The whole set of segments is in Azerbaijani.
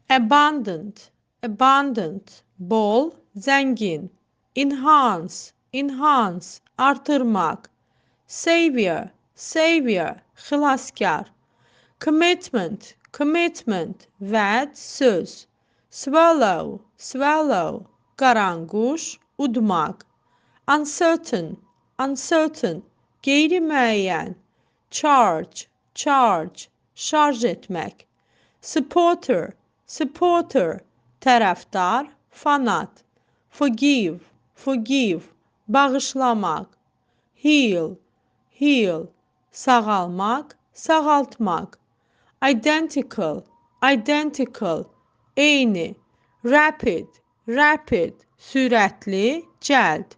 abundant, abundant, bol, zengin, enhance, enhance, artırmak, savior, savior, xilaskar, commitment, commitment, vəd, söz, swallow, swallow, qaranquş, udmaq, uncertain, uncertain, qeyri-müəyyən, charge, charge, şarj etmək, supporter, supporter, tərəfdar, fanat, forgive, forgive, bağışlamaq, heal, heal, sağalmaq, sağaltmaq, identical, identical, eyni, rapid, rapid, sürətli, cəld,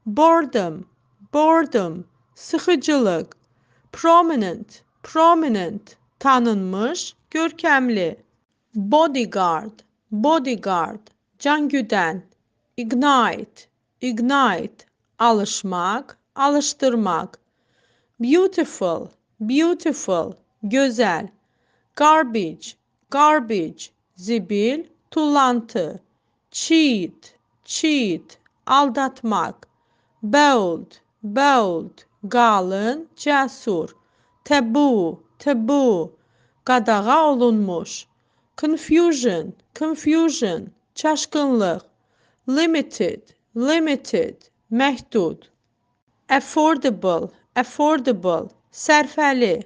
boredom, boredom, sıxıcılıq, prominent, prominent, tanınmış, görkəmli, bodyguard, bodyguard, can güdən, ignite, ignite, alışmaq, alışdırmaq, beautiful, beautiful, gözəl, garbage, garbage, zibil, tullantı, cheat, cheat, aldatmaq, bold, bold, qalın, cəsur, taboo, taboo, qadağa olunmuş, confusion, confusion, çaşqınlıq, limited, limited, məhdud, affordable, affordable, sərfəli,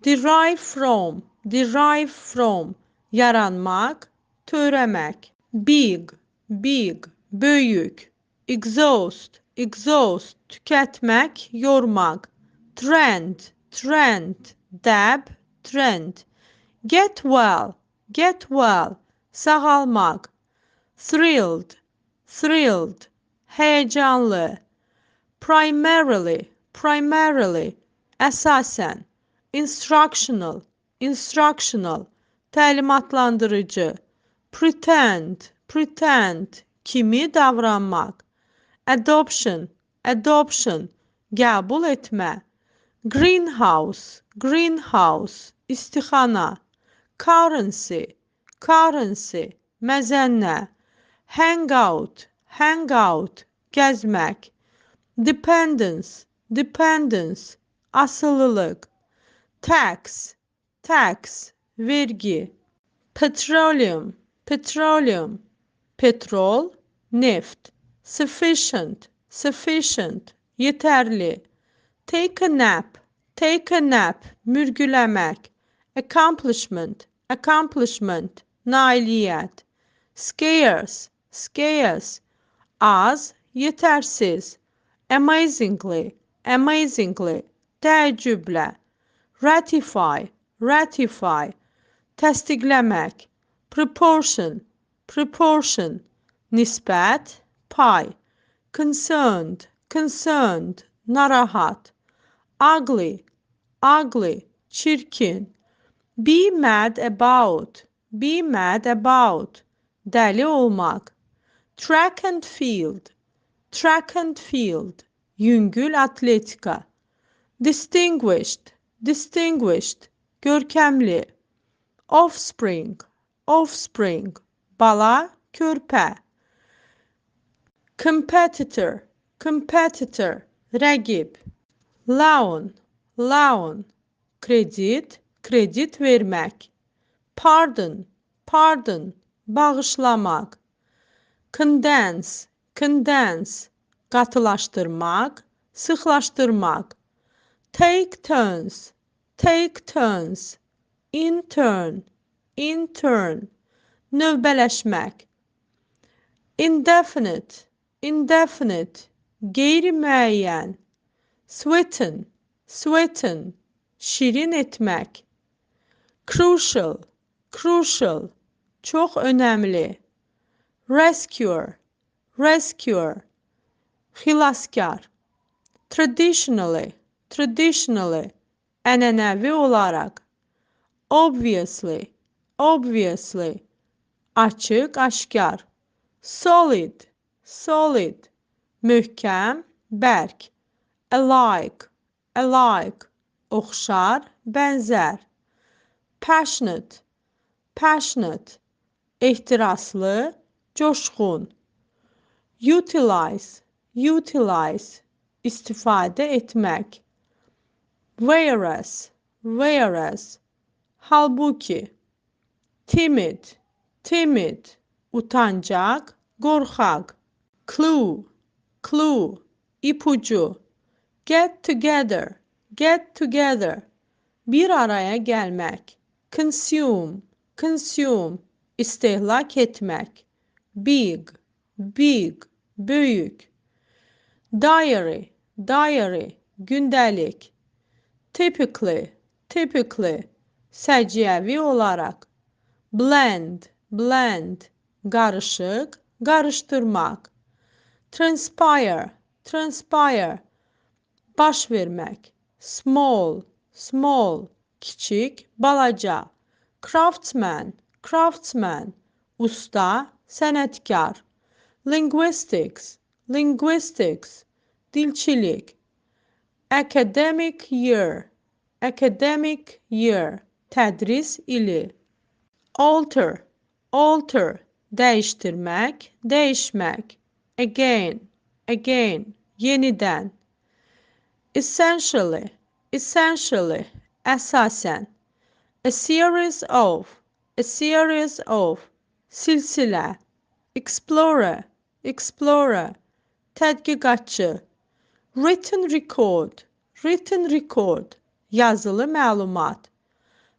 derive from, yaranmaq, törəmək, big, big, böyük, exhaust, exhaust, tükətmək, yormaq, trend, trend, dəb, trend, get well, sağalmaq, thrilled, thrilled, həyəcanlı, primarily, primarily, əsasən, instructional, instructional, təlimatlandırıcı, pretend, pretend, kimi davranmaq, adoption, adoption, qəbul etmə, greenhouse, greenhouse, istixana, currency, currency, məzənnə, hangout, hangout, gəzmək, dependence, dependence, asılılıq, tax, tax, vergi, petroleum, petroleum, petrol, neft, sufficient, sufficient, yetərli, take a nap, mürgüləmək, accomplishment, accomplishment, nailiyyət, scarce, scarce, az, yetərsiz, amazingly, amazingly, təəccüblə, ratify, ratify, təsdiqləmək, proportion, proportion, nisbət, pay, concerned, concerned, narahat, ugly, ugly, çirkin, be mad about, dəli olmaq, track and field, yüngül atletika, distinguished, distinguished, görkəmli, offspring, offspring, bala, körpə, competitor, competitor, rəqib, loan, loan, kredit, kredit vermək, pardon, pardon, bağışlamaq, condense, condense, qatılaşdırmaq, sıxlaşdırmaq, take turns, intern, intern, növbələşmək, indefinite, indefinite, qeyri-müəyyən, sweeten, sweeten, şirin etmək, crucial, crucial, çox önəmli, rescuer, rescuer, xilaskar, traditionally, traditionally, ənənəvi olaraq, obviously, obviously, açıq, aşkar, solid, solid, möhkəm, bərk, alike, alike, oxşar, bənzər, passionate, passionate, ehtiraslı, coşkun. Utilize, utilize, istifade etmek. Whereas, whereas, halbuki. Timid, timid, utancak, qorxaq. Clue, clue, ipucu. Get together, get together, bir araya gelmek. Consume, consume, istehlak etmek. Big, big, büyük. Diary, diary, gündəlik. Typically, typically, səciyyəvi olaraq. Blend, blend, qarışıq, qarışdırmaq. Transpire, transpire, baş vermək. Small, small, kiçik, balaca. Craftsman, craftsman, usta, sənətkar. Linguistics, linguistics, dilçilik. Academic year, academic year, tədris ili. Alter, alter, değiştirmek, değişmek. Again, again, yeniden. Essentially, essentially, esasen. A series of, a series of. Silsile. Explorer, explorer, tədqiqatçı. Written record, written record, yazılı məlumat.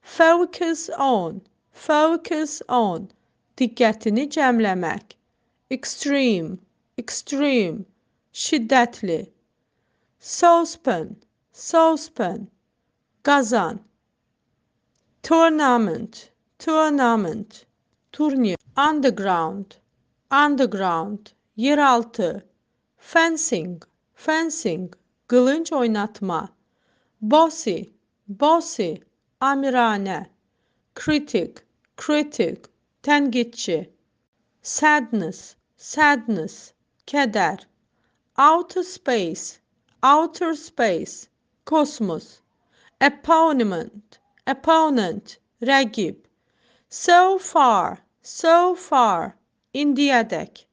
Focus on, focus on, diqqətini cəmləmək. Extreme, extreme, şiddətli. Saucepan, saucepan, qazan. Tournament, tournament, turnir. Underground, underground, yeraltı. Fencing, fencing, qılınc oynatma. Bossy, bossy, amirane. Critic, critic, tənqidçi. Sadness, sadness, kədər. Outer space, outer space, kosmos. Opponent, opponent, rəqib. So far, indiyədək.